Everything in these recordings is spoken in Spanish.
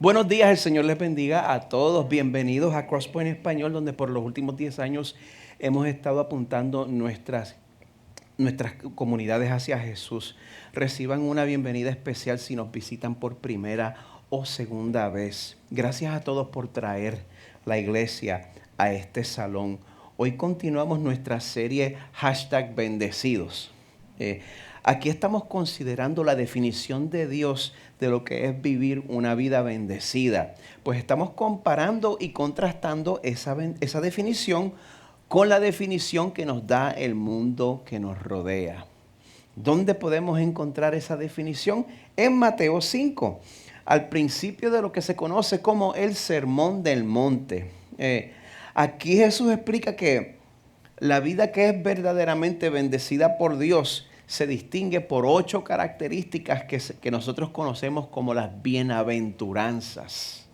Buenos días, el Señor les bendiga a todos. Bienvenidos a Crosspoint Español, donde por los últimos 10 años hemos estado apuntando nuestras comunidades hacia Jesús. Reciban una bienvenida especial si nos visitan por primera o segunda vez. Gracias a todos por traer la iglesia a este salón. Hoy continuamos nuestra serie #bendecidos. Aquí estamos considerando la definición de Dios de lo que es vivir una vida bendecida. Pues estamos comparando y contrastando esa definición con la definición que nos da el mundo que nos rodea. ¿Dónde podemos encontrar esa definición? En Mateo 5, al principio de lo que se conoce como el Sermón del Monte. Aquí Jesús explica que la vida que es verdaderamente bendecida por Dios se distingue por 8 características que nosotros conocemos como las bienaventuranzas.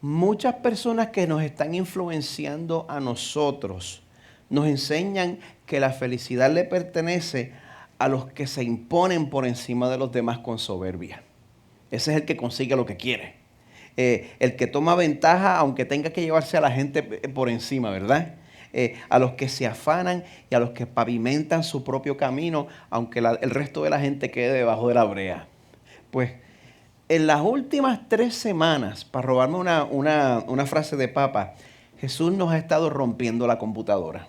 Muchas personas que nos están influenciando a nosotros nos enseñan que la felicidad le pertenece a los que se imponen por encima de los demás con soberbia. Ese es el que consigue lo que quiere. El que toma ventaja aunque tenga que llevarse a la gente por encima, ¿verdad? A los que se afanan y a los que pavimentan su propio camino, aunque el resto de la gente quede debajo de la brea. Pues en las últimas 3 semanas, para robarme una frase de Papa, Jesús nos ha estado rompiendo la computadora.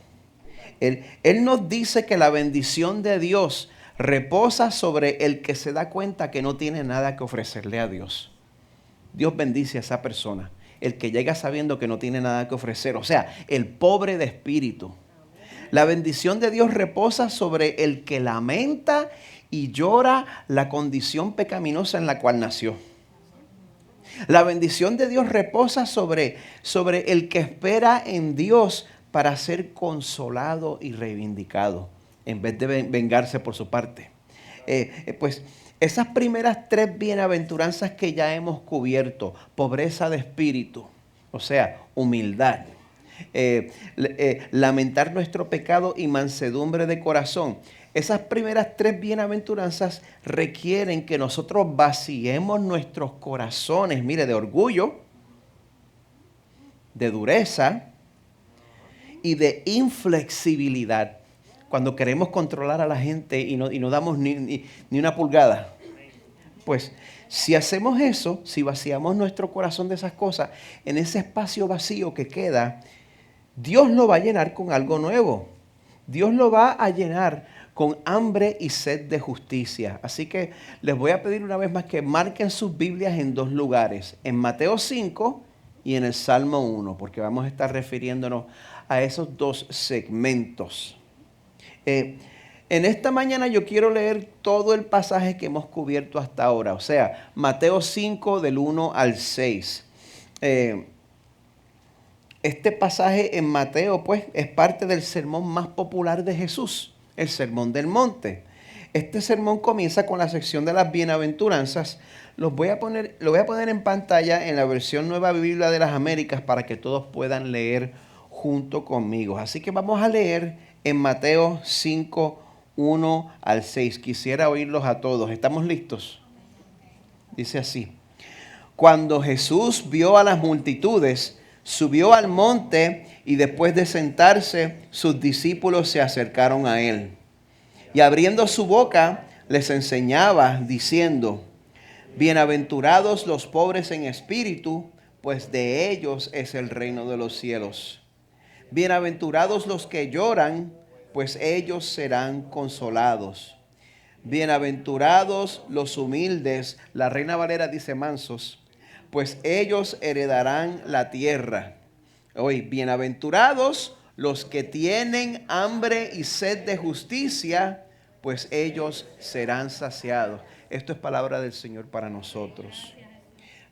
Él nos dice que la bendición de Dios reposa sobre el que se da cuenta que no tiene nada que ofrecerle a Dios. Dios bendice a esa persona, el que llega sabiendo que no tiene nada que ofrecer, o sea, el pobre de espíritu. La bendición de Dios reposa sobre el que lamenta y llora la condición pecaminosa en la cual nació. La bendición de Dios reposa sobre el que espera en Dios para ser consolado y reivindicado, en vez de vengarse por su parte. Pues esas primeras 3 bienaventuranzas que ya hemos cubierto, pobreza de espíritu, o sea, humildad, lamentar nuestro pecado y mansedumbre de corazón. Esas primeras 3 bienaventuranzas requieren que nosotros vaciemos nuestros corazones, mire, de orgullo, de dureza y de inflexibilidad. Cuando queremos controlar a la gente y no damos ni una pulgada. Pues si hacemos eso, si vaciamos nuestro corazón de esas cosas, en ese espacio vacío que queda, Dios lo va a llenar con algo nuevo. Dios lo va a llenar con hambre y sed de justicia. Así que les voy a pedir una vez más que marquen sus Biblias en 2 lugares, en Mateo 5 y en el Salmo 1, porque vamos a estar refiriéndonos a esos 2 segmentos. En esta mañana yo quiero leer todo el pasaje que hemos cubierto hasta ahora, o sea, Mateo 5 del 1 al 6. Este pasaje en Mateo, pues, es parte del sermón más popular de Jesús, el Sermón del Monte. Este sermón comienza con la sección de las bienaventuranzas. Lo voy a poner en pantalla en la versión Nueva Biblia de las Américas para que todos puedan leer junto conmigo. Así que vamos a leer en Mateo 5, 1 al 6. Quisiera oírlos a todos. ¿Estamos listos? Dice así. Cuando Jesús vio a las multitudes, subió al monte y después de sentarse, sus discípulos se acercaron a él. Y abriendo su boca, les enseñaba diciendo, bienaventurados los pobres en espíritu, pues de ellos es el reino de los cielos. Bienaventurados los que lloran, pues ellos serán consolados. Bienaventurados los humildes, la Reina Valera dice mansos, pues ellos heredarán la tierra. Hoy, bienaventurados los que tienen hambre y sed de justicia, pues ellos serán saciados. Esto es palabra del Señor para nosotros.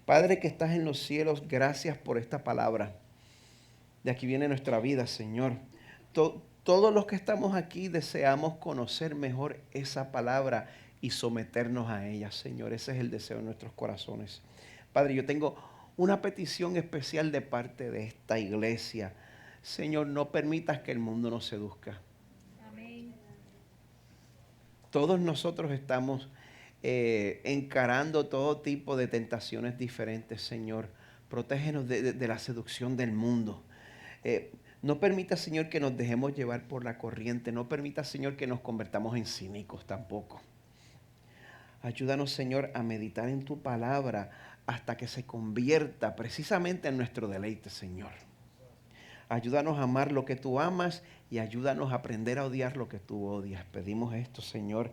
Padre que estás en los cielos, gracias por esta palabra. De aquí viene nuestra vida, Señor. Todos los que estamos aquí deseamos conocer mejor esa palabra y someternos a ella, Señor. Ese es el deseo de nuestros corazones. Padre, yo tengo una petición especial de parte de esta iglesia. Señor, no permitas que el mundo nos seduzca. Amén. Todos nosotros estamos encarando todo tipo de tentaciones diferentes, Señor. Protégenos de la seducción del mundo. No permita, Señor, que nos dejemos llevar por la corriente. No permita, Señor, que nos convertamos en cínicos tampoco. Ayúdanos, Señor, a meditar en tu palabra hasta que se convierta precisamente en nuestro deleite, Señor. Ayúdanos a amar lo que tú amas y ayúdanos a aprender a odiar lo que tú odias. Pedimos esto, Señor,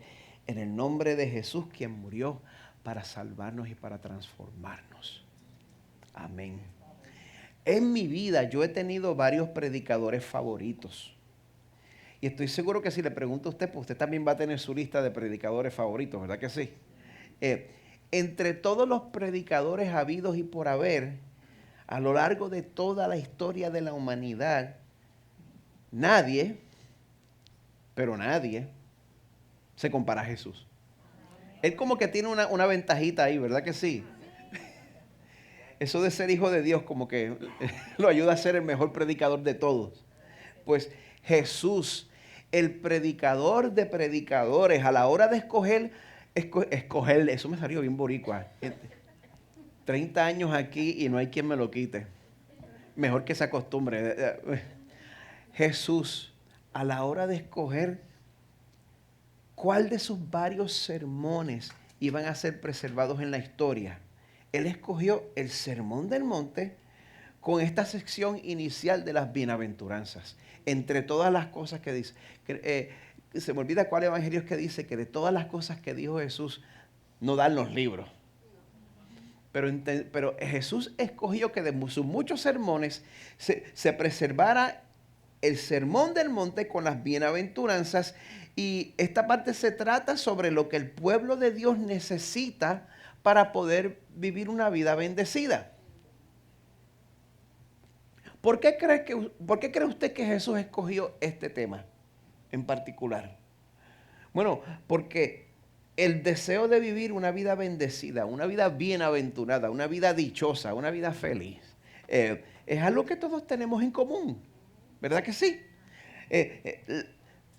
en el nombre de Jesús, quien murió para salvarnos y para transformarnos. Amén. En mi vida yo he tenido varios predicadores favoritos. Y estoy seguro que si le pregunto a usted, pues usted también va a tener su lista de predicadores favoritos, ¿verdad que sí? Entre todos los predicadores habidos y por haber, a lo largo de toda la historia de la humanidad, nadie, pero nadie, se compara a Jesús. Él como que tiene una ventajita ahí, ¿verdad que sí? Eso de ser hijo de Dios como que lo ayuda a ser el mejor predicador de todos. Pues Jesús, el predicador de predicadores, a la hora de escoger, eso me salió bien boricua. 30 años aquí y no hay quien me lo quite. Mejor que se acostumbre. Jesús, a la hora de escoger cuál de sus varios sermones iban a ser preservados en la historia, Él escogió el Sermón del Monte con esta sección inicial de las bienaventuranzas. Entre todas las cosas que dice, se me olvida cuál evangelio es que dice que de todas las cosas que dijo Jesús, no dan los libros. Pero Jesús escogió que de sus muchos sermones se preservara el Sermón del Monte con las bienaventuranzas, y esta parte se trata sobre lo que el pueblo de Dios necesita para poder vivir una vida bendecida. ¿Por qué cree usted que Jesús escogió este tema en particular? Bueno, porque el deseo de vivir una vida bendecida, una vida bienaventurada, una vida dichosa, una vida feliz, es algo que todos tenemos en común, ¿verdad que sí?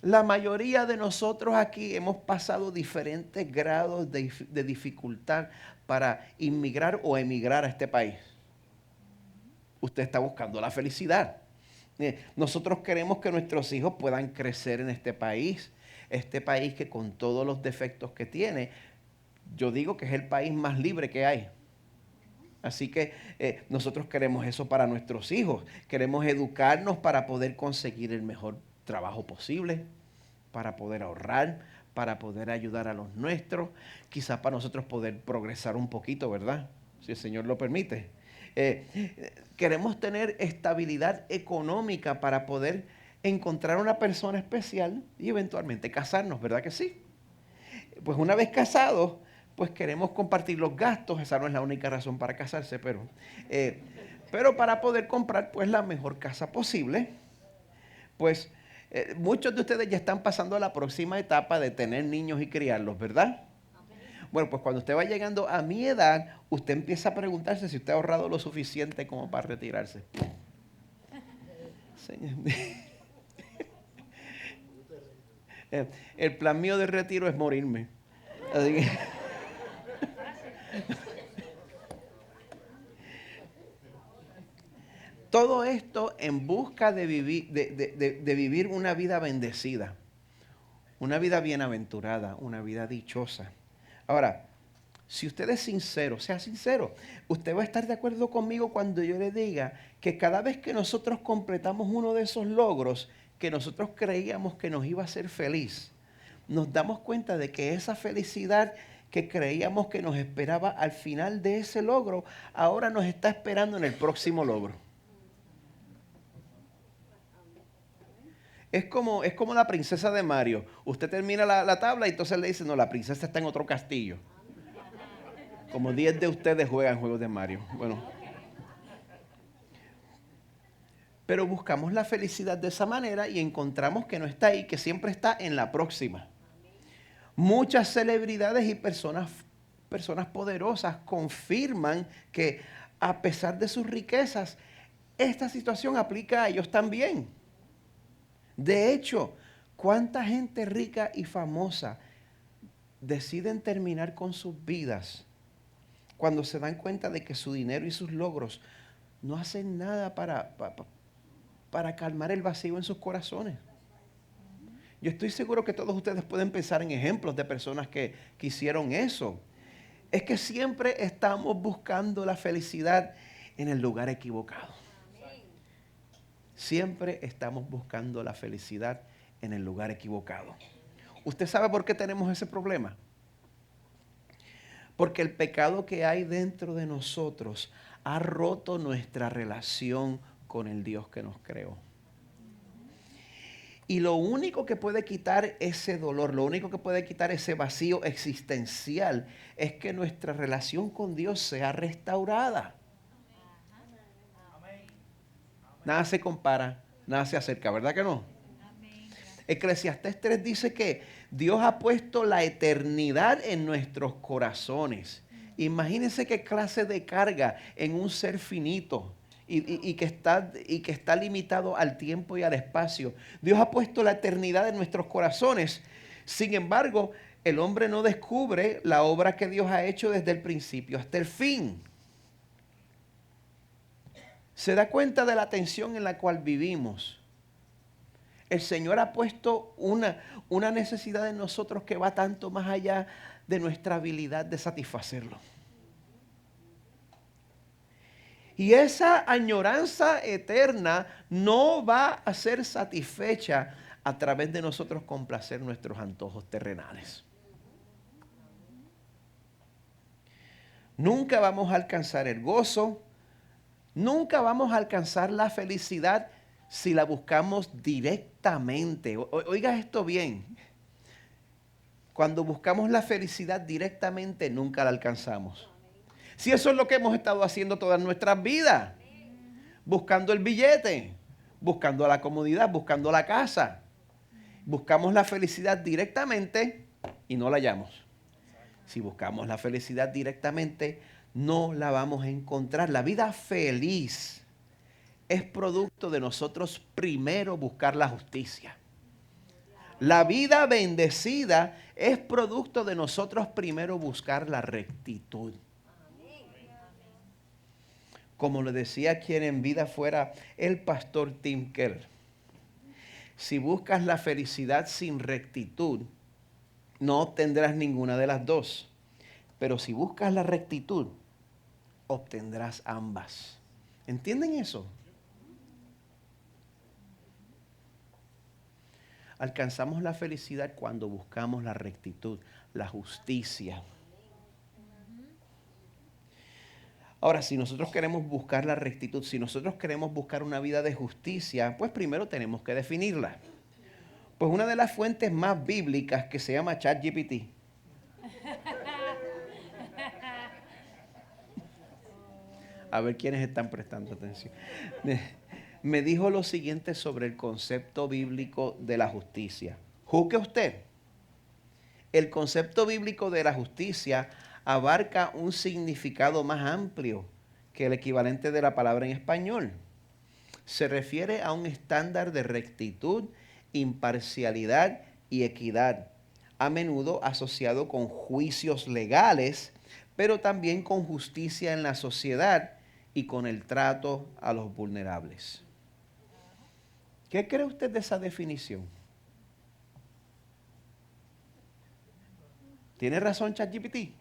La mayoría de nosotros aquí hemos pasado diferentes grados de dificultad para inmigrar o emigrar a este país. Usted está buscando la felicidad. Nosotros queremos que nuestros hijos puedan crecer en este país que con todos los defectos que tiene, yo digo que es el país más libre que hay. Así que nosotros queremos eso para nuestros hijos. Queremos educarnos para poder conseguir el mejor trabajo posible, para poder ahorrar, para poder ayudar a los nuestros, quizás para nosotros poder progresar un poquito, ¿verdad? Si el Señor lo permite. Queremos tener estabilidad económica para poder encontrar una persona especial y eventualmente casarnos, ¿verdad que sí? Pues una vez casados, pues queremos compartir los gastos. Esa no es la única razón para casarse, pero para poder comprar pues la mejor casa posible, pues muchos de ustedes ya están pasando a la próxima etapa de tener niños y criarlos, ¿verdad? Bueno, pues cuando usted va llegando a mi edad, usted empieza a preguntarse si usted ha ahorrado lo suficiente como para retirarse. El plan mío de retiro es morirme. Así que todo esto en busca de vivir una vida bendecida, una vida bienaventurada, una vida dichosa. Ahora, si usted es sincero, sea sincero, usted va a estar de acuerdo conmigo cuando yo le diga que cada vez que nosotros completamos uno de esos logros que nosotros creíamos que nos iba a hacer feliz, nos damos cuenta de que esa felicidad que creíamos que nos esperaba al final de ese logro, ahora nos está esperando en el próximo logro. Es como la princesa de Mario. Usted termina la tabla y entonces le dice, no, la princesa está en otro castillo. Como 10 de ustedes juegan juegos de Mario. Bueno. Pero buscamos la felicidad de esa manera y encontramos que no está ahí, que siempre está en la próxima. Muchas celebridades y personas poderosas confirman que a pesar de sus riquezas, esta situación aplica a ellos también. De hecho, ¿cuánta gente rica y famosa deciden terminar con sus vidas cuando se dan cuenta de que su dinero y sus logros no hacen nada para calmar el vacío en sus corazones. Yo estoy seguro que todos ustedes pueden pensar en ejemplos de personas que hicieron eso. Es que siempre estamos buscando la felicidad en el lugar equivocado. Siempre estamos buscando la felicidad en el lugar equivocado. ¿Usted sabe por qué tenemos ese problema? Porque el pecado que hay dentro de nosotros ha roto nuestra relación con el Dios que nos creó. Y lo único que puede quitar ese dolor, lo único que puede quitar ese vacío existencial es que nuestra relación con Dios sea restaurada. Nada se compara, nada se acerca, ¿verdad que no? Eclesiastés 3 dice que Dios ha puesto la eternidad en nuestros corazones. Imagínense qué clase de carga en un ser finito y que está limitado al tiempo y al espacio. Dios ha puesto la eternidad en nuestros corazones. Sin embargo, el hombre no descubre la obra que Dios ha hecho desde el principio hasta el fin. Se da cuenta de la tensión en la cual vivimos. El Señor ha puesto una necesidad en nosotros que va tanto más allá de nuestra habilidad de satisfacerlo. Y esa añoranza eterna no va a ser satisfecha a través de nosotros complacer nuestros antojos terrenales. Nunca vamos a alcanzar el gozo, nunca vamos a alcanzar la felicidad si la buscamos directamente. Oiga esto bien. Cuando buscamos la felicidad directamente, nunca la alcanzamos. Si eso es lo que hemos estado haciendo todas nuestras vidas, buscando el billete, buscando la comodidad, buscando la casa. Buscamos la felicidad directamente y no la hallamos. Si buscamos la felicidad directamente, no la vamos a encontrar. La vida feliz es producto de nosotros primero buscar la justicia. La vida bendecida es producto de nosotros primero buscar la rectitud. Como le decía quien en vida fuera el pastor Tim Keller, si buscas la felicidad sin rectitud, no obtendrás ninguna de las dos. Pero si buscas la rectitud, obtendrás ambas. ¿Entienden eso? Alcanzamos la felicidad cuando buscamos la rectitud, la justicia. Ahora, si nosotros queremos buscar la rectitud, si nosotros queremos buscar una vida de justicia, pues primero tenemos que definirla. Pues una de las fuentes más bíblicas que se llama ChatGPT. A ver quiénes están prestando atención. Me dijo lo siguiente sobre el concepto bíblico de la justicia. Juzgue usted. El concepto bíblico de la justicia abarca un significado más amplio que el equivalente de la palabra en español. Se refiere a un estándar de rectitud, imparcialidad y equidad, a menudo asociado con juicios legales, pero también con justicia en la sociedad y con el trato a los vulnerables. ¿Qué cree usted de esa definición? ¿Tiene razón ChatGPT?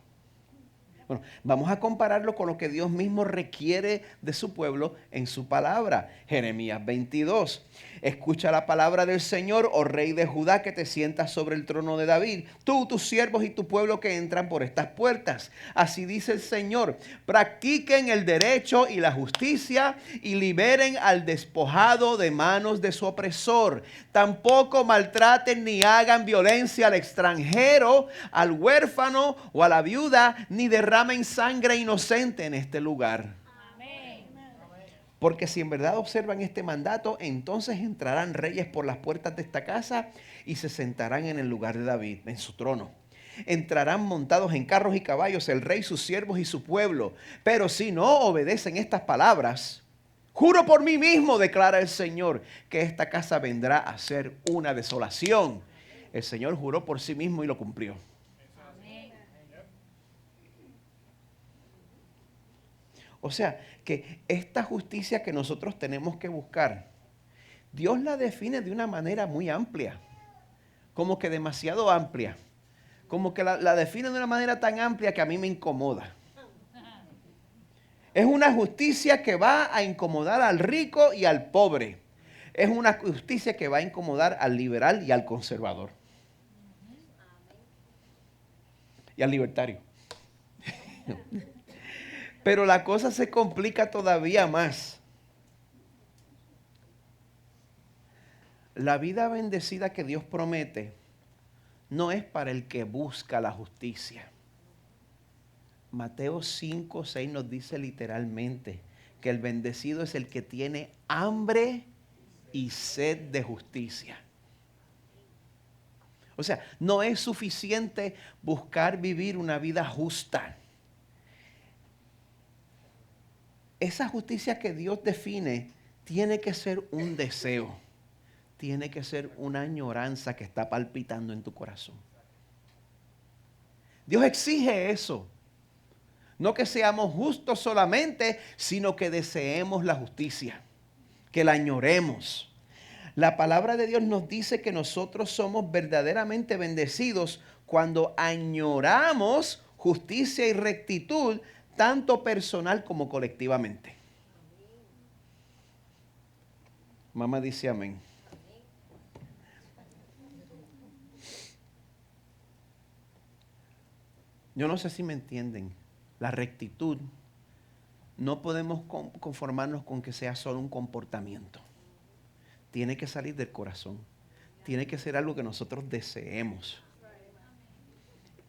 Bueno, vamos a compararlo con lo que Dios mismo requiere de su pueblo en su palabra. Jeremías 22. Escucha la palabra del Señor, oh rey de Judá, que te sientas sobre el trono de David, tú, tus siervos y tu pueblo que entran por estas puertas. Así dice el Señor, practiquen el derecho y la justicia y liberen al despojado de manos de su opresor. Tampoco maltraten ni hagan violencia al extranjero, al huérfano o a la viuda, ni derramen sangre inocente en este lugar. Amén. Porque si en verdad observan este mandato, entonces entrarán reyes por las puertas de esta casa y se sentarán en el lugar de David, en su trono. Entrarán montados en carros y caballos el rey, sus siervos y su pueblo. Pero si no obedecen estas palabras, juro por mí mismo, declara el Señor, que esta casa vendrá a ser una desolación. El Señor juró por sí mismo y lo cumplió. O sea, que esta justicia que nosotros tenemos que buscar, Dios la define de una manera muy amplia, como que demasiado amplia, como que la define de una manera tan amplia que a mí me incomoda. Es una justicia que va a incomodar al rico y al pobre. Es una justicia que va a incomodar al liberal y al conservador. Y al libertario. Pero la cosa se complica todavía más. La vida bendecida que Dios promete no es para el que busca la justicia. Mateo 5:6 nos dice literalmente que el bendecido es el que tiene hambre y sed de justicia. O sea, no es suficiente buscar vivir una vida justa. Esa justicia que Dios define tiene que ser un deseo, tiene que ser una añoranza que está palpitando en tu corazón. Dios exige eso. No que seamos justos solamente, sino que deseemos la justicia, que la añoremos. La palabra de Dios nos dice que nosotros somos verdaderamente bendecidos cuando añoramos justicia y rectitud, tanto personal como colectivamente. Mamá dice amén. Yo no sé si me entienden. La rectitud, no podemos conformarnos con que sea solo un comportamiento. Tiene que salir del corazón. Tiene que ser algo que nosotros deseemos.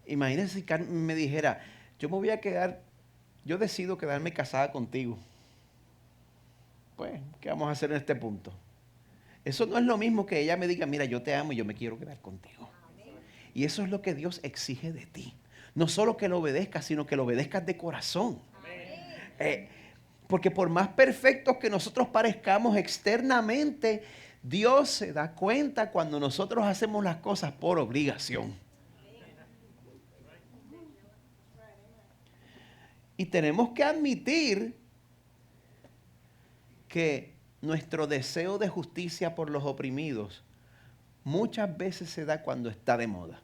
Imagínense si Carmen me dijera, yo decido quedarme casada contigo. Pues, ¿qué vamos a hacer en este punto? Eso no es lo mismo que ella me diga, mira, yo te amo y yo me quiero quedar contigo. Y eso es lo que Dios exige de ti. No solo que lo obedezcas, sino que lo obedezcas de corazón. Porque por más perfectos que nosotros parezcamos externamente, Dios se da cuenta cuando nosotros hacemos las cosas por obligación. Y tenemos que admitir que nuestro deseo de justicia por los oprimidos muchas veces se da cuando está de moda.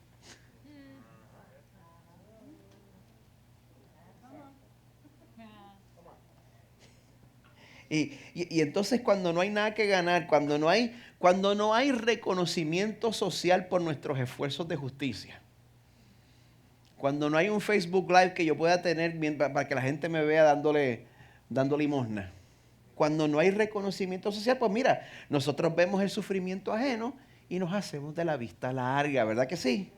Y entonces cuando no hay nada que ganar, cuando no hay reconocimiento social por nuestros esfuerzos de justicia, cuando no hay un Facebook Live que yo pueda tener para que la gente me vea dándole limosna, cuando no hay reconocimiento social, pues mira, nosotros vemos el sufrimiento ajeno y nos hacemos de la vista larga, ¿verdad que sí?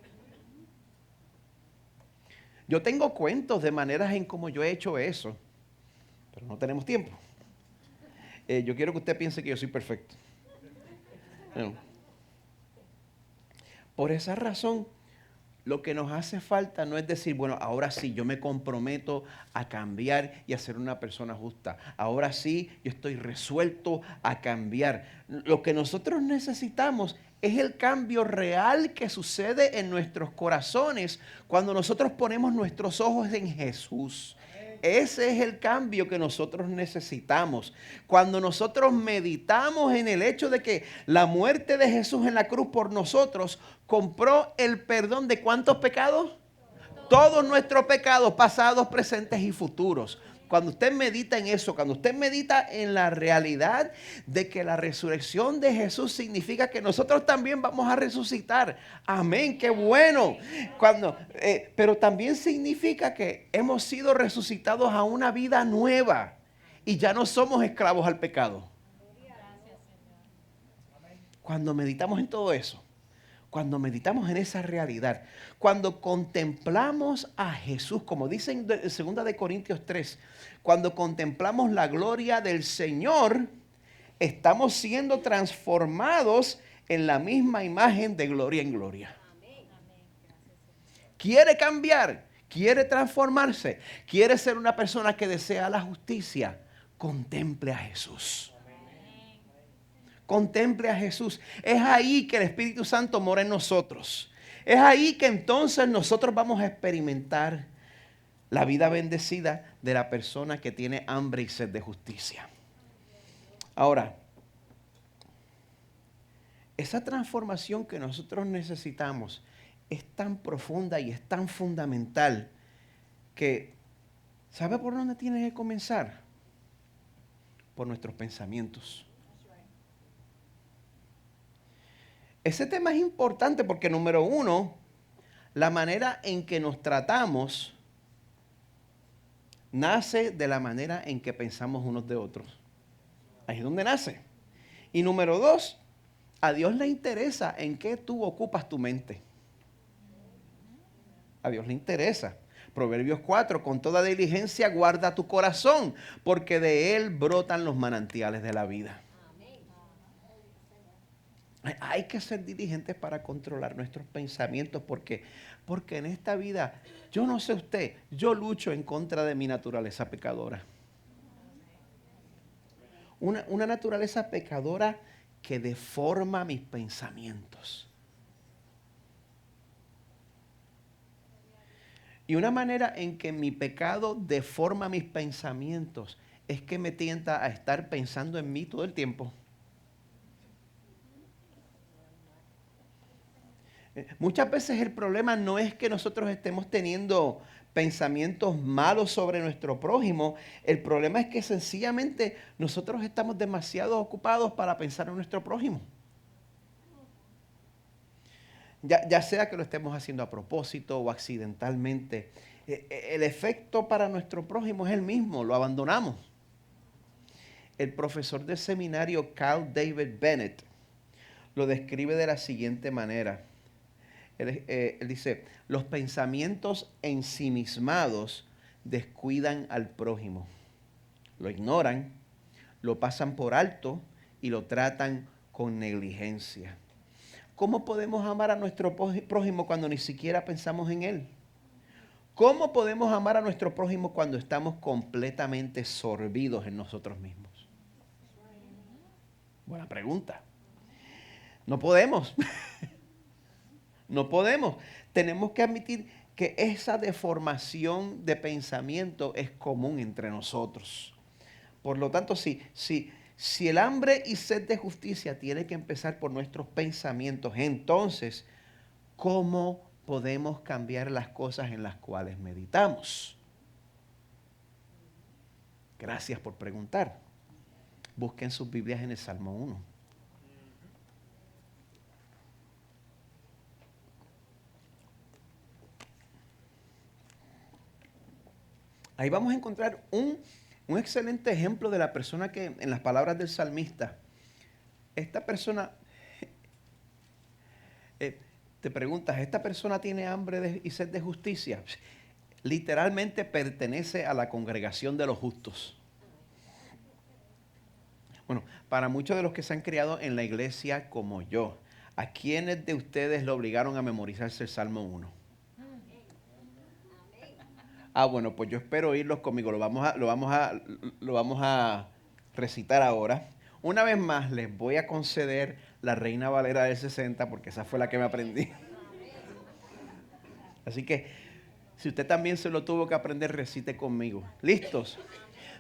Yo tengo cuentos de maneras en cómo yo he hecho eso, pero no tenemos tiempo. Yo quiero que usted piense que yo soy perfecto. No. Por esa razón, lo que nos hace falta no es decir, bueno, ahora sí, yo me comprometo a cambiar y a ser una persona justa. Ahora sí, yo estoy resuelto a cambiar. Lo que nosotros necesitamos es el cambio real que sucede en nuestros corazones cuando nosotros ponemos nuestros ojos en Jesús. Ese es el cambio que nosotros necesitamos. Cuando nosotros meditamos en el hecho de que la muerte de Jesús en la cruz por nosotros compró el perdón de ¿cuántos pecados? Todos nuestros pecados, pasados, presentes y futuros. Cuando usted medita en eso, cuando usted medita en la realidad de que la resurrección de Jesús significa que nosotros también vamos a resucitar. Amén, qué bueno. Pero también significa que hemos sido resucitados a una vida nueva y ya no somos esclavos al pecado. Cuando meditamos en todo eso, cuando meditamos en esa realidad, cuando contemplamos a Jesús, como dice en 2 Corintios 3, cuando contemplamos la gloria del Señor, estamos siendo transformados en la misma imagen de gloria en gloria. Quiere cambiar, quiere transformarse, quiere ser una persona que desea la justicia, contemple a Jesús. Contemple a Jesús. Es ahí que el Espíritu Santo mora en nosotros. Es ahí que entonces nosotros vamos a experimentar la vida bendecida de la persona que tiene hambre y sed de justicia. Ahora, esa transformación que nosotros necesitamos es tan profunda y es tan fundamental que, ¿sabe por dónde tiene que comenzar? Por nuestros pensamientos. Ese tema es importante porque, número uno, la manera en que nos tratamos nace de la manera en que pensamos unos de otros. Ahí es donde nace. Y número dos, a Dios le interesa en qué tú ocupas tu mente. A Dios le interesa. Proverbios 4, con toda diligencia guarda tu corazón, porque de él brotan los manantiales de la vida. Hay que ser diligentes para controlar nuestros pensamientos, porque en esta vida, yo no sé usted, yo lucho en contra de mi naturaleza pecadora. Una naturaleza pecadora que deforma mis pensamientos. Y una manera en que mi pecado deforma mis pensamientos es que me tienta a estar pensando en mí todo el tiempo. Muchas veces el problema no es que nosotros estemos teniendo pensamientos malos sobre nuestro prójimo. El problema es que sencillamente nosotros estamos demasiado ocupados para pensar en nuestro prójimo. Ya sea que lo estemos haciendo a propósito o accidentalmente, el efecto para nuestro prójimo es el mismo, lo abandonamos. El profesor de seminario Carl David Bennett lo describe de la siguiente manera. Él dice, los pensamientos ensimismados descuidan al prójimo, lo ignoran, lo pasan por alto y lo tratan con negligencia. ¿Cómo podemos amar a nuestro prójimo cuando ni siquiera pensamos en él? ¿Cómo podemos amar a nuestro prójimo cuando estamos completamente sorbidos en nosotros mismos? Buena pregunta. No podemos. No podemos. Tenemos que admitir que esa deformación de pensamiento es común entre nosotros. Por lo tanto, si el hambre y sed de justicia tiene que empezar por nuestros pensamientos, entonces, ¿cómo podemos cambiar las cosas en las cuales meditamos? Gracias por preguntar. Busquen sus Biblias en el Salmo 1. Ahí vamos a encontrar un excelente ejemplo de la persona que, en las palabras del salmista, esta persona, te preguntas, ¿esta persona tiene hambre y sed de justicia? Literalmente pertenece a la congregación de los justos. Bueno, para muchos de los que se han criado en la iglesia como yo, ¿a quiénes de ustedes lo obligaron a memorizarse el Salmo 1? Bueno, pues yo espero oírlos conmigo. Lo vamos a recitar ahora. Una vez más, les voy a conceder la Reina Valera del 60, porque esa fue la que me aprendí. Así que, si usted también se lo tuvo que aprender, recite conmigo. ¿Listos?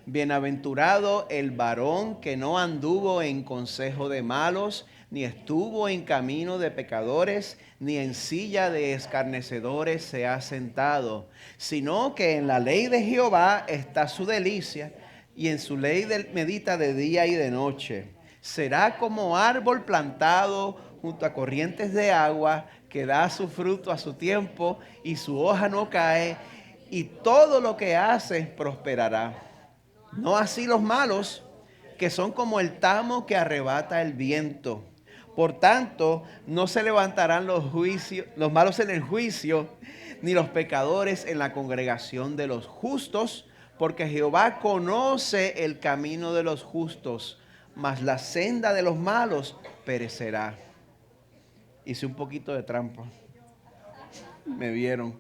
Bienaventurado el varón que no anduvo en consejo de malos, ni estuvo en camino de pecadores, ni en silla de escarnecedores se ha sentado, sino que en la ley de Jehová está su delicia, y en su ley medita de día y de noche. Será como árbol plantado junto a corrientes de agua, que da su fruto a su tiempo, y su hoja no cae, y todo lo que hace prosperará. No así los malos, que son como el tamo que arrebata el viento. Por tanto, no se levantarán los malos en el juicio, ni los pecadores en la congregación de los justos, porque Jehová conoce el camino de los justos, mas la senda de los malos perecerá. Hice un poquito de trampa. Me vieron.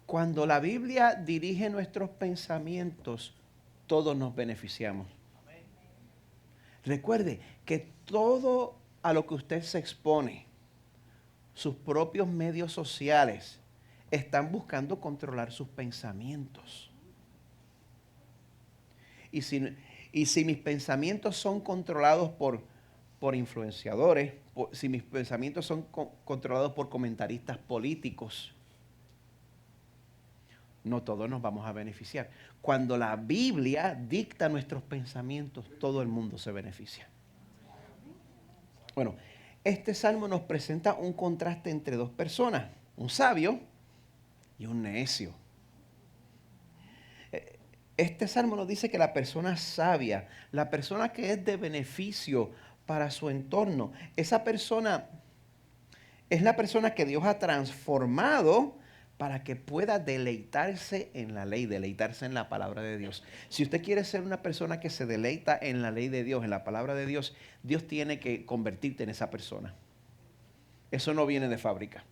Cuando la Biblia dirige nuestros pensamientos, todos nos beneficiamos. Recuerde que todo a lo que usted se expone, sus propios medios sociales, están buscando controlar sus pensamientos. Y si mis pensamientos son controlados por influenciadores, si mis pensamientos son controlados por comentaristas políticos, no todos nos vamos a beneficiar. Cuando la Biblia dicta nuestros pensamientos, todo el mundo se beneficia. Bueno, este salmo nos presenta un contraste entre dos personas, un sabio y un necio. Este salmo nos dice que la persona sabia, la persona que es de beneficio para su entorno, esa persona es la persona que Dios ha transformado para que pueda deleitarse en la ley, deleitarse en la palabra de Dios. Si usted quiere ser una persona que se deleita en la ley de Dios, en la palabra de Dios, Dios tiene que convertirte en esa persona. Eso no viene de fábrica.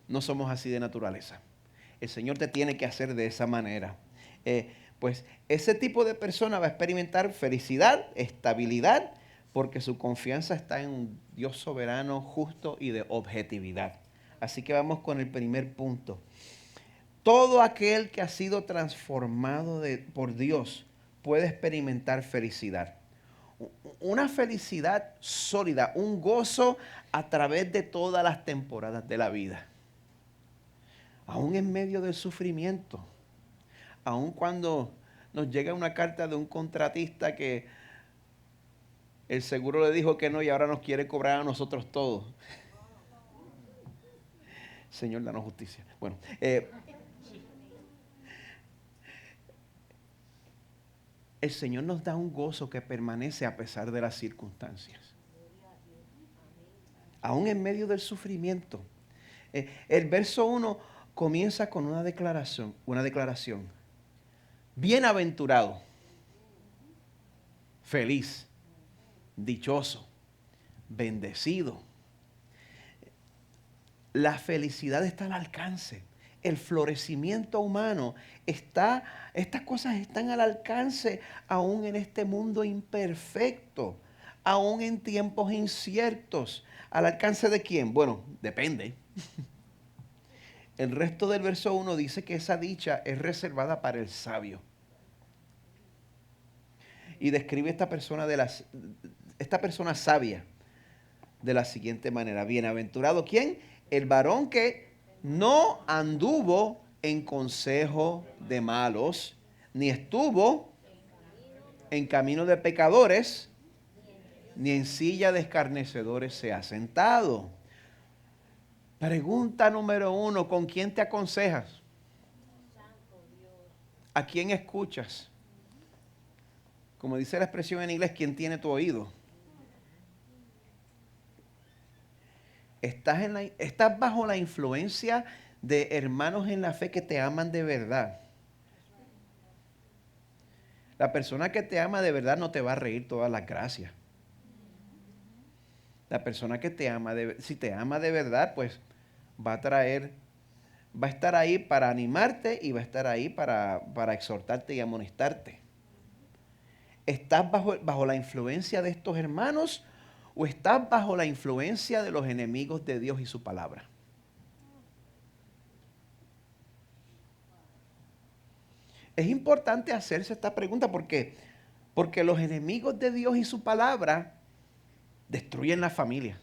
No somos así de naturaleza. El Señor te tiene que hacer de esa manera. Pues ese tipo de persona va a experimentar felicidad, estabilidad, porque su confianza está en un Dios soberano, justo y de objetividad. Así que vamos con el primer punto. Todo aquel que ha sido transformado por Dios puede experimentar felicidad. Una felicidad sólida, un gozo a través de todas las temporadas de la vida. Aún en medio del sufrimiento, aún cuando nos llega una carta de un contratista que el seguro le dijo que no y ahora nos quiere cobrar a nosotros todos. Señor, danos justicia. Bueno, el Señor nos da un gozo que permanece a pesar de las circunstancias. Aún en medio del sufrimiento. El verso 1 comienza con una declaración. Bienaventurado, feliz, dichoso, bendecido. La felicidad está al alcance. El florecimiento humano estas cosas están al alcance aún en este mundo imperfecto, aún en tiempos inciertos. ¿Al alcance de quién? Bueno, depende. El resto del verso 1 dice que esa dicha es reservada para el sabio. Y describe esta persona sabia de la siguiente manera. Bienaventurado, ¿quién? El varón que no anduvo en consejo de malos, ni estuvo en camino de pecadores, ni en silla de escarnecedores se ha sentado. Pregunta número 1, ¿con quién te aconsejas? ¿A quién escuchas? Como dice la expresión en inglés, ¿quién tiene tu oído? Estás bajo la influencia de hermanos en la fe que te aman de verdad. La persona que te ama de verdad no te va a reír todas las gracias. La persona que te ama, si te ama de verdad, pues va a estar ahí para animarte y va a estar ahí para exhortarte y amonestarte. ¿Estás bajo la influencia de estos hermanos o estás bajo la influencia de los enemigos de Dios y su palabra? Es importante hacerse esta pregunta porque los enemigos de Dios y su palabra destruyen las familias.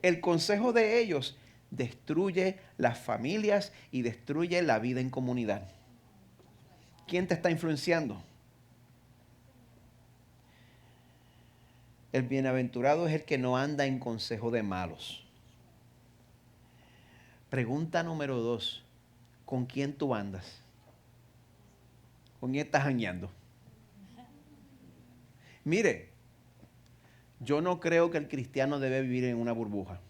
El consejo de ellos destruye las familias y destruye la vida en comunidad. ¿Quién te está influenciando? El bienaventurado es el que no anda en consejo de malos. Pregunta número 2. ¿Con quién tú andas? ¿Con quién estás jangueando? Mire, yo no creo que el cristiano debe vivir en una burbuja.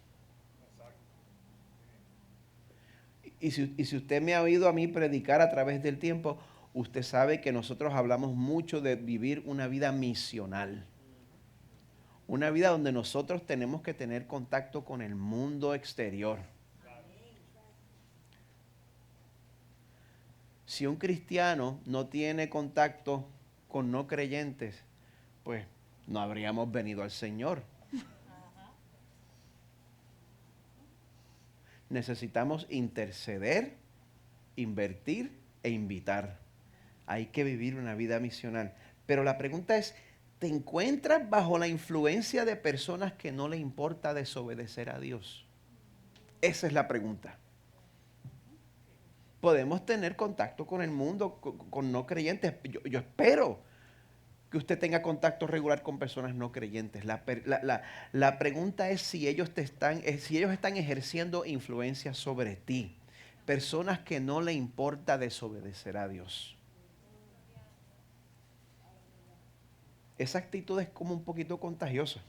Y si usted me ha oído a mí predicar a través del tiempo, usted sabe que nosotros hablamos mucho de vivir una vida misional. Una vida donde nosotros tenemos que tener contacto con el mundo exterior. Si un cristiano no tiene contacto con no creyentes, pues no habríamos venido al Señor. Necesitamos interceder, invertir e invitar. Hay que vivir una vida misional. Pero la pregunta es, ¿te encuentras bajo la influencia de personas que no le importa desobedecer a Dios? Esa es la pregunta. Podemos tener contacto con el mundo, con no creyentes. Yo espero que usted tenga contacto regular con personas no creyentes. La pregunta es si ellos están ejerciendo influencia sobre ti. Personas que no le importa desobedecer a Dios. Esa actitud es como un poquito contagiosa.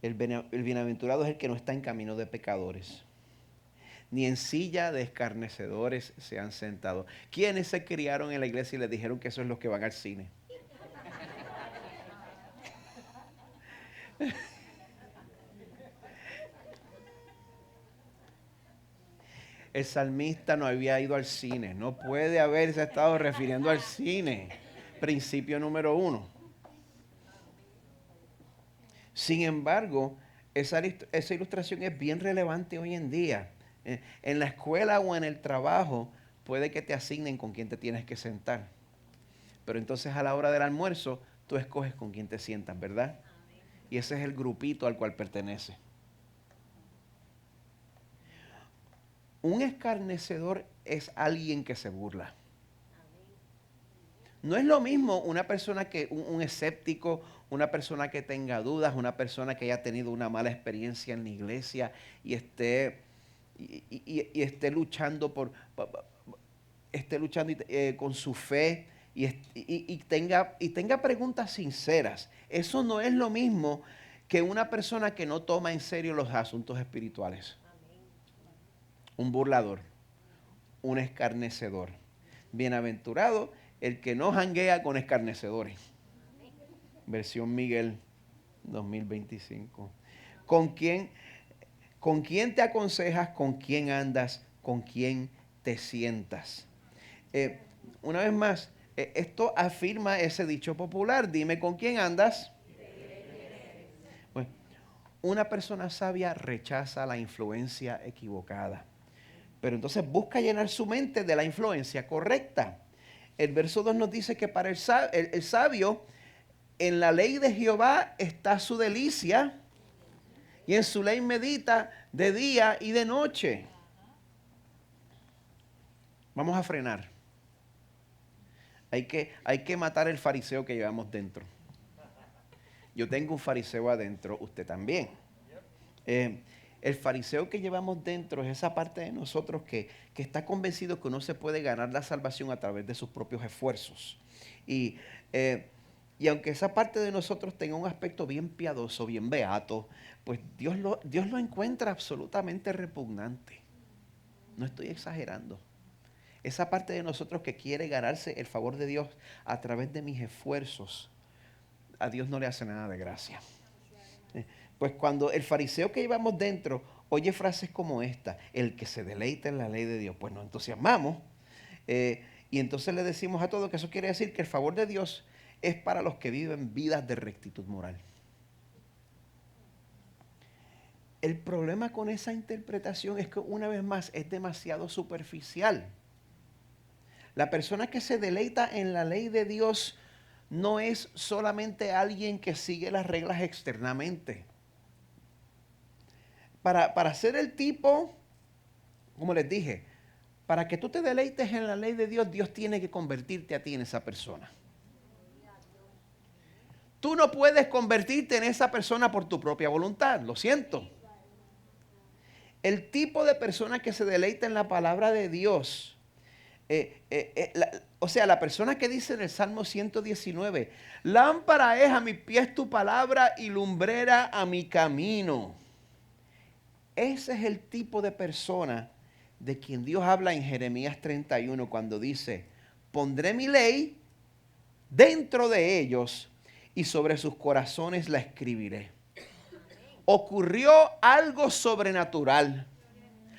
El bienaventurado es el que no está en camino de pecadores, ni en silla de escarnecedores se han sentado. ¿Quiénes se criaron en la iglesia y les dijeron que eso es los que van al cine? El salmista no había ido al cine, no puede haberse estado refiriendo al cine. Principio número 1. Sin embargo, esa ilustración es bien relevante hoy en día. En la escuela o en el trabajo puede que te asignen con quién te tienes que sentar. Pero entonces a la hora del almuerzo tú escoges con quién te sientas, ¿verdad? Y ese es el grupito al cual pertenece. Un escarnecedor es alguien que se burla. No es lo mismo una persona que un escéptico, una persona que tenga dudas, una persona que haya tenido una mala experiencia en la iglesia y esté luchando con su fe y tenga preguntas sinceras. Eso no es lo mismo que una persona que no toma en serio los asuntos espirituales. Un burlador, un escarnecedor. Bienaventurado el que no janguea con escarnecedores. Versión Miguel 2025. ¿Con quién te aconsejas? ¿Con quién andas? ¿Con quién te sientas? Una vez más, esto afirma ese dicho popular. Dime con quién andas. Pues, una persona sabia rechaza la influencia equivocada. Pero entonces busca llenar su mente de la influencia correcta. El verso 2 nos dice que para el sabio, en la ley de Jehová está su delicia y en su ley medita de día y de noche. Vamos a frenar. Hay que matar el fariseo que llevamos dentro. Yo tengo un fariseo adentro, usted también. El fariseo que llevamos dentro es esa parte de nosotros que está convencido que uno se puede ganar la salvación a través de sus propios esfuerzos. Y aunque esa parte de nosotros tenga un aspecto bien piadoso, bien beato, pues Dios lo encuentra absolutamente repugnante. No estoy exagerando. Esa parte de nosotros que quiere ganarse el favor de Dios a través de mis esfuerzos, a Dios no le hace nada de gracia. Pues cuando el fariseo que llevamos dentro oye frases como esta, el que se deleita en la ley de Dios, pues nos entusiasmamos y entonces le decimos a todos que eso quiere decir que el favor de Dios es para los que viven vidas de rectitud moral. El problema con esa interpretación es que una vez más es demasiado superficial. La persona que se deleita en la ley de Dios no es solamente alguien que sigue las reglas externamente. Para ser el tipo, como les dije, para que tú te deleites en la ley de Dios, Dios tiene que convertirte a ti en esa persona. Tú no puedes convertirte en esa persona por tu propia voluntad, lo siento. El tipo de persona que se deleita en la palabra de Dios, la persona que dice en el Salmo 119, lámpara es a mis pies tu palabra y lumbrera a mi camino. Ese es el tipo de persona de quien Dios habla en Jeremías 31 cuando dice, pondré mi ley dentro de ellos y sobre sus corazones la escribiré. Ocurrió algo sobrenatural.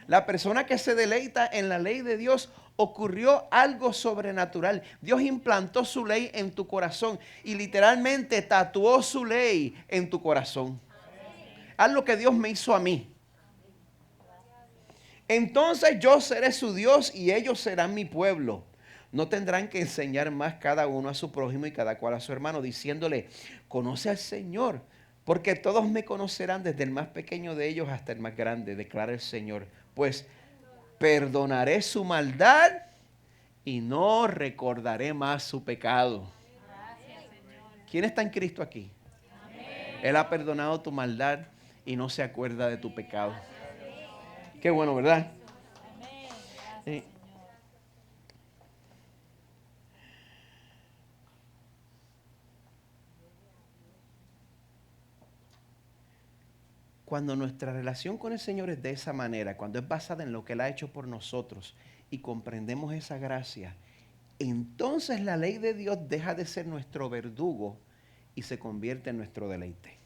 La persona que se deleita en la ley de Dios, ocurrió algo sobrenatural. Dios implantó su ley en tu corazón y literalmente tatuó su ley en tu corazón. Haz lo que Dios me hizo a mí. Entonces yo seré su Dios y ellos serán mi pueblo. No tendrán que enseñar más cada uno a su prójimo y cada cual a su hermano, diciéndole, conoce al Señor, porque todos me conocerán desde el más pequeño de ellos hasta el más grande, declara el Señor. Pues perdonaré su maldad y no recordaré más su pecado. ¿Quién está en Cristo aquí? Él ha perdonado tu maldad y no se acuerda de tu pecado. Qué bueno, ¿verdad? Sí. Cuando nuestra relación con el Señor es de esa manera, cuando es basada en lo que Él ha hecho por nosotros y comprendemos esa gracia, entonces la ley de Dios deja de ser nuestro verdugo y se convierte en nuestro deleite.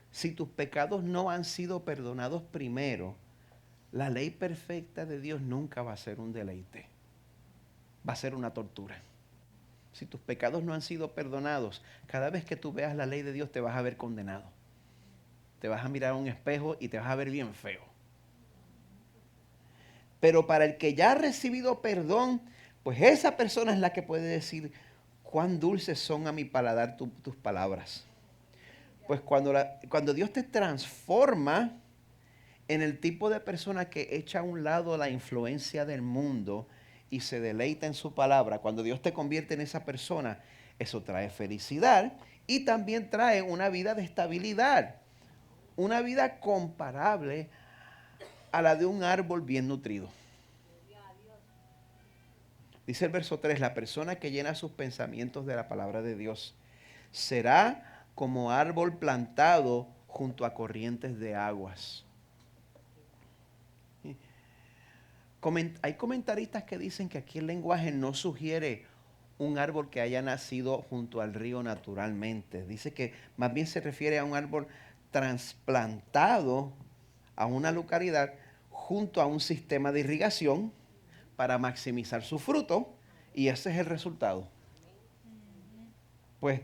Si tus pecados no han sido perdonados primero, la ley perfecta de Dios nunca va a ser un deleite. Va a ser una tortura. Si tus pecados no han sido perdonados, cada vez que tú veas la ley de Dios te vas a ver condenado. Te vas a mirar a un espejo y te vas a ver bien feo. Pero para el que ya ha recibido perdón, pues esa persona es la que puede decir, cuán dulces son a mi paladar tus palabras. Pues cuando Dios te transforma en el tipo de persona que echa a un lado la influencia del mundo y se deleita en su palabra, cuando Dios te convierte en esa persona, eso trae felicidad y también trae una vida de estabilidad, una vida comparable a la de un árbol bien nutrido. Dice el verso 3, la persona que llena sus pensamientos de la palabra de Dios será como árbol plantado junto a corrientes de aguas. Hay comentaristas que dicen que aquí el lenguaje no sugiere un árbol que haya nacido junto al río naturalmente. Dice que más bien se refiere a un árbol trasplantado a una localidad junto a un sistema de irrigación para maximizar su fruto, y ese es el resultado. Pues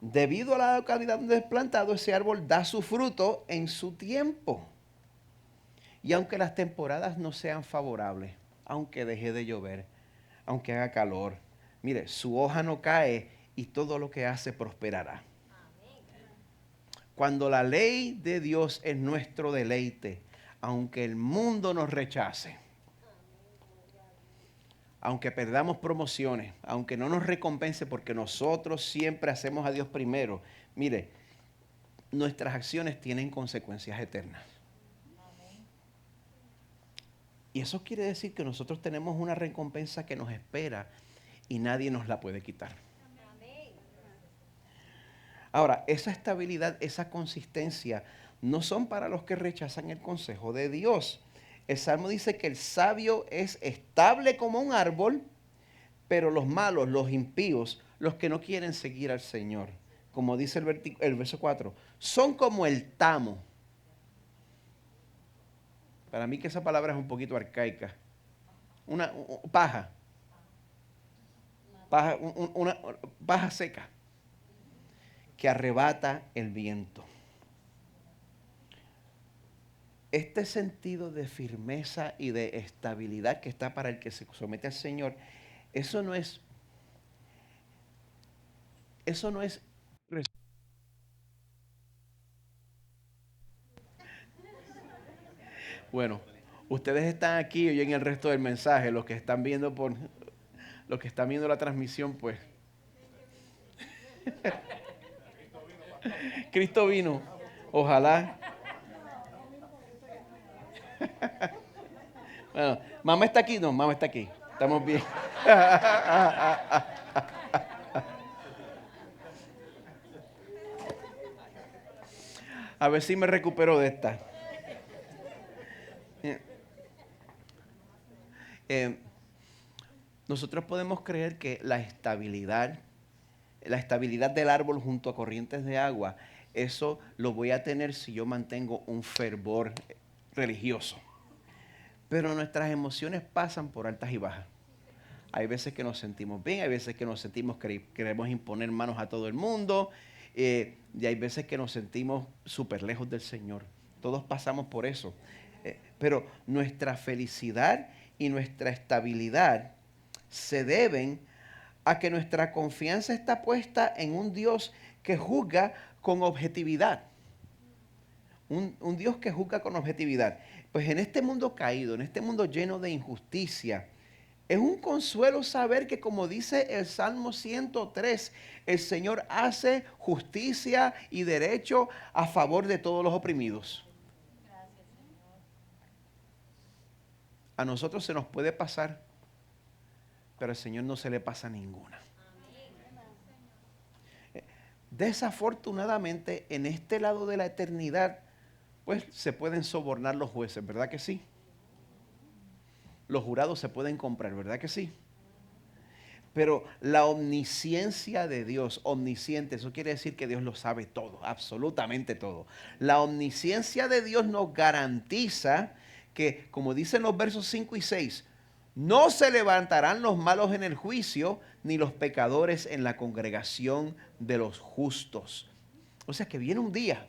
debido a la localidad donde es plantado, ese árbol da su fruto en su tiempo. Y aunque las temporadas no sean favorables, aunque deje de llover, aunque haga calor, mire, su hoja no cae y todo lo que hace prosperará. Cuando la ley de Dios es nuestro deleite, aunque el mundo nos rechace, aunque perdamos promociones, aunque no nos recompense porque nosotros siempre hacemos a Dios primero, mire, nuestras acciones tienen consecuencias eternas. Y eso quiere decir que nosotros tenemos una recompensa que nos espera y nadie nos la puede quitar. Ahora, esa estabilidad, esa consistencia, no son para los que rechazan el consejo de Dios. El Salmo dice que el sabio es estable como un árbol, pero los malos, los impíos, los que no quieren seguir al Señor, como dice el verso 4, son como el tamo. Para mí que esa palabra es un poquito arcaica. Una paja. Una paja seca que arrebata el viento. Este sentido de firmeza y de estabilidad que está para el que se somete al Señor, eso no es bueno, ustedes están aquí y oyen el resto del mensaje, los que están viendo la transmisión, pues Cristo vino. Ojalá. Bueno, mamá está aquí, no, mamá está aquí. Estamos bien. A ver si me recupero de esta. Nosotros podemos creer que la estabilidad del árbol junto a corrientes de agua eso lo voy a tener si yo mantengo un fervor religioso. Pero nuestras emociones pasan por altas y bajas. Hay veces que nos sentimos bien, hay veces que nos sentimos que queremos imponer manos a todo el mundo, y hay veces que nos sentimos súper lejos del Señor. Todos pasamos por eso. Pero nuestra felicidad y nuestra estabilidad se deben a que nuestra confianza está puesta en un Dios que juzga con objetividad. Un Dios que juzga con objetividad. Pues en este mundo caído, en este mundo lleno de injusticia, es un consuelo saber que, como dice el Salmo 103, el Señor hace justicia y derecho a favor de todos los oprimidos. Gracias, Señor. A nosotros se nos puede pasar, pero al Señor no se le pasa ninguna. Desafortunadamente, en este lado de la eternidad, pues se pueden sobornar los jueces, ¿verdad que sí? Los jurados se pueden comprar, ¿verdad que sí? Pero la omnisciencia de Dios, omnisciente, eso quiere decir que Dios lo sabe todo, absolutamente todo. La omnisciencia de Dios nos garantiza que, como dicen los versos 5 y 6, no se levantarán los malos en el juicio, ni los pecadores en la congregación de los justos. O sea que viene un día.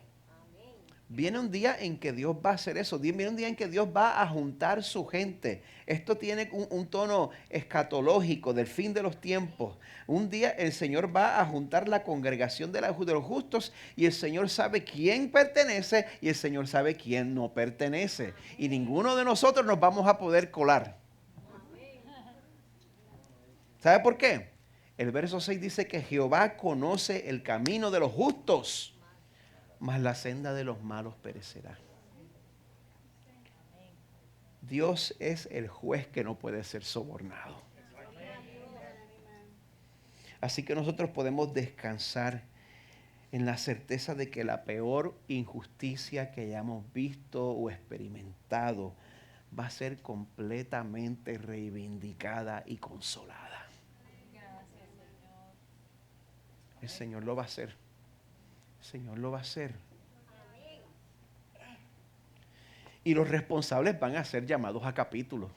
Viene un día en que Dios va a hacer eso. Viene un día en que Dios va a juntar su gente. Esto tiene un tono escatológico del fin de los tiempos. Un día el Señor va a juntar la congregación de los justos, y el Señor sabe quién pertenece y el Señor sabe quién no pertenece. Y ninguno de nosotros nos vamos a poder colar. ¿Sabe por qué? El verso 6 dice que Jehová conoce el camino de los justos, mas la senda de los malos perecerá. Dios es el juez que no puede ser sobornado. Así que nosotros podemos descansar en la certeza de que la peor injusticia que hayamos visto o experimentado va a ser completamente reivindicada y consolada. Gracias, Señor. El Señor lo va a hacer. El Señor lo va a hacer. Y los responsables van a ser llamados a capítulo.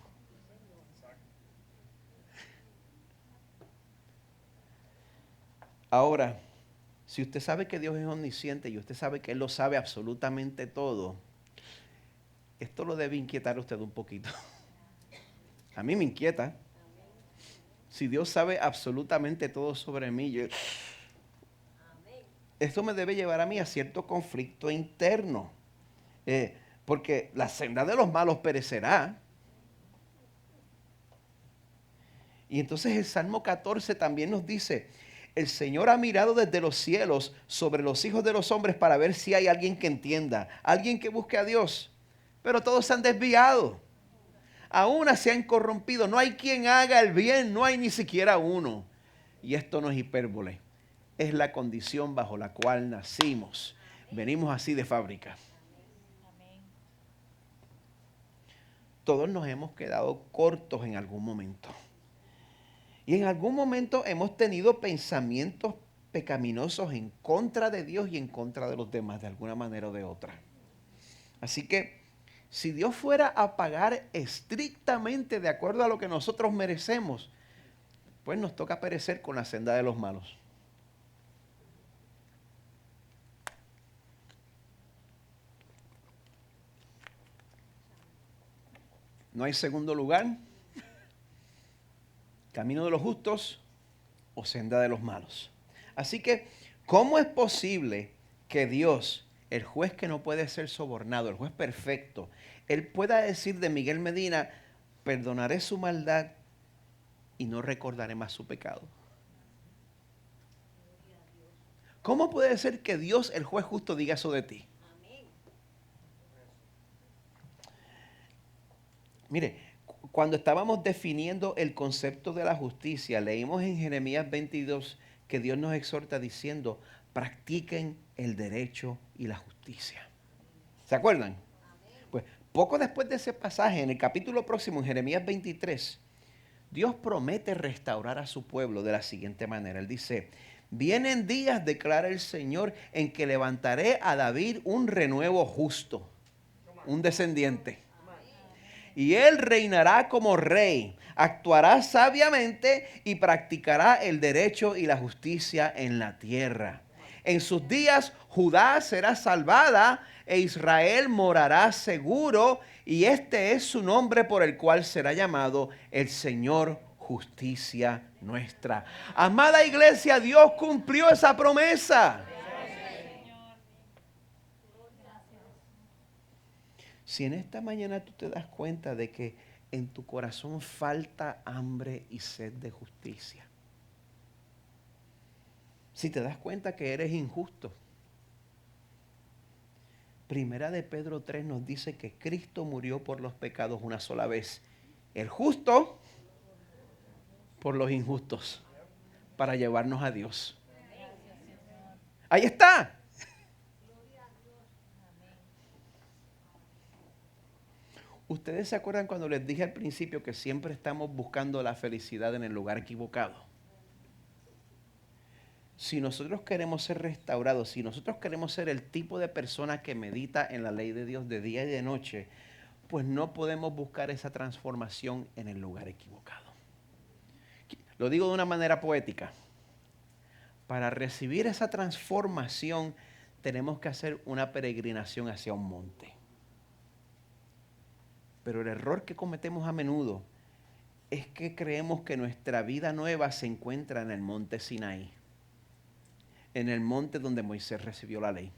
Ahora, si usted sabe que Dios es omnisciente y usted sabe que Él lo sabe absolutamente todo, esto lo debe inquietar a usted un poquito. A mí me inquieta. Si Dios sabe absolutamente todo sobre mí, esto me debe llevar a mí a cierto conflicto interno. Porque la senda de los malos perecerá. Y entonces el Salmo 14 también nos dice: el Señor ha mirado desde los cielos sobre los hijos de los hombres para ver si hay alguien que entienda, alguien que busque a Dios. Pero todos se han desviado. Aún se han corrompido. No hay quien haga el bien, no hay ni siquiera uno. Y esto no es hipérbole. Es la condición bajo la cual nacimos. Venimos así de fábrica. Amén. Todos nos hemos quedado cortos en algún momento. Y en algún momento hemos tenido pensamientos pecaminosos en contra de Dios y en contra de los demás, de alguna manera o de otra. Así que si Dios fuera a pagar estrictamente de acuerdo a lo que nosotros merecemos, pues nos toca perecer con la senda de los malos. No hay segundo lugar, camino de los justos o senda de los malos. Así que, ¿cómo es posible que Dios, el juez que no puede ser sobornado, el juez perfecto, Él pueda decir de Miguel Medina: perdonaré su maldad y no recordaré más su pecado? ¿Cómo puede ser que Dios, el juez justo, diga eso de ti? Mire, cuando estábamos definiendo el concepto de la justicia, leímos en Jeremías 22 que Dios nos exhorta diciendo: practiquen el derecho y la justicia. ¿Se acuerdan? Pues poco después de ese pasaje, en el capítulo próximo, en Jeremías 23, Dios promete restaurar a su pueblo de la siguiente manera. Él dice: Vienen días, declara el Señor, en que levantaré a David un renuevo justo, un descendiente. Y él reinará como rey, actuará sabiamente y practicará el derecho y la justicia en la tierra. En sus días Judá será salvada e Israel morará seguro, y este es su nombre por el cual será llamado el Señor justicia nuestra. Amada iglesia, Dios cumplió esa promesa. Si en esta mañana tú te das cuenta de que en tu corazón falta hambre y sed de justicia, si te das cuenta que eres injusto, Primera de Pedro 3 nos dice que Cristo murió por los pecados una sola vez, el justo por los injustos, para llevarnos a Dios. Ahí está. ¿Ustedes se acuerdan cuando les dije al principio que siempre estamos buscando la felicidad en el lugar equivocado? Si nosotros queremos ser restaurados, si nosotros queremos ser el tipo de persona que medita en la ley de Dios de día y de noche, pues no podemos buscar esa transformación en el lugar equivocado. Lo digo de una manera poética. Para recibir esa transformación tenemos que hacer una peregrinación hacia un monte. Pero el error que cometemos a menudo es que creemos que nuestra vida nueva se encuentra en el monte Sinaí, en el monte donde Moisés recibió la ley.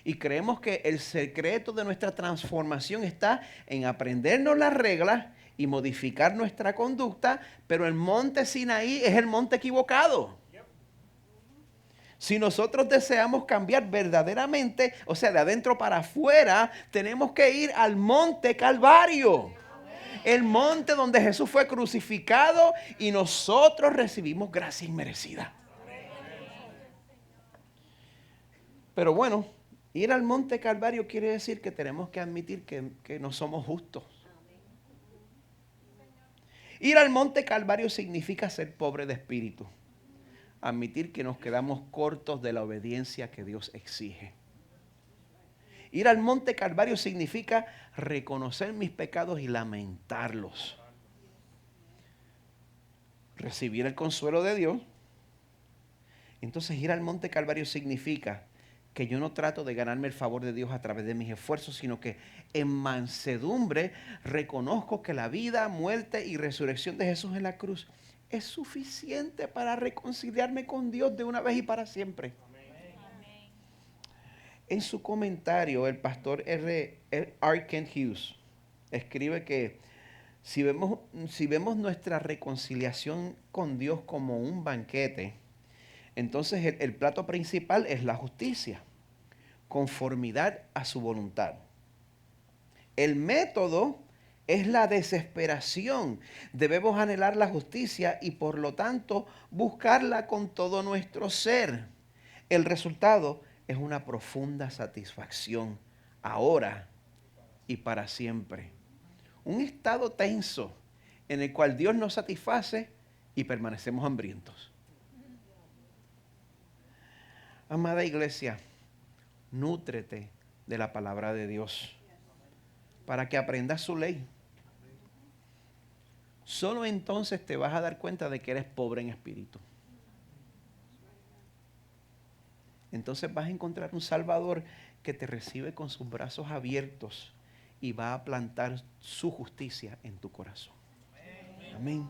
Y creemos que el secreto de nuestra transformación está en aprendernos las reglas y modificar nuestra conducta, pero el monte Sinaí es el monte equivocado. Si nosotros deseamos cambiar verdaderamente, o sea, de adentro para afuera, tenemos que ir al monte Calvario. El monte donde Jesús fue crucificado y nosotros recibimos gracia inmerecida. Pero bueno, ir al monte Calvario quiere decir que tenemos que admitir que no somos justos. Ir al monte Calvario significa ser pobre de espíritu. Admitir que nos quedamos cortos de la obediencia que Dios exige. Ir al monte Calvario significa reconocer mis pecados y lamentarlos. Recibir el consuelo de Dios. Entonces ir al monte Calvario significa que yo no trato de ganarme el favor de Dios a través de mis esfuerzos, sino que en mansedumbre reconozco que la vida, muerte y resurrección de Jesús en la cruz es suficiente para reconciliarme con Dios de una vez y para siempre. Amén. En su comentario, el pastor R. Kent Hughes escribe que si vemos nuestra reconciliación con Dios como un banquete, entonces el plato principal es la justicia, conformidad a su voluntad. El método es la desesperación. Debemos anhelar la justicia y por lo tanto buscarla con todo nuestro ser. El resultado es una profunda satisfacción ahora y para siempre. Un estado tenso en el cual Dios nos satisface y permanecemos hambrientos. Amada iglesia, nútrete de la palabra de Dios para que aprendas su ley. Solo entonces te vas a dar cuenta de que eres pobre en espíritu. Entonces vas a encontrar un Salvador que te recibe con sus brazos abiertos y va a plantar su justicia en tu corazón. Amén.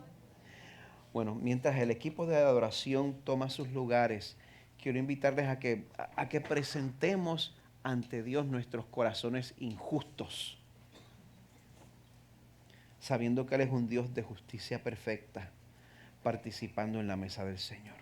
Bueno, mientras el equipo de adoración toma sus lugares, quiero invitarles a que presentemos ante Dios nuestros corazones injustos, sabiendo que Él es un Dios de justicia perfecta, participando en la mesa del Señor.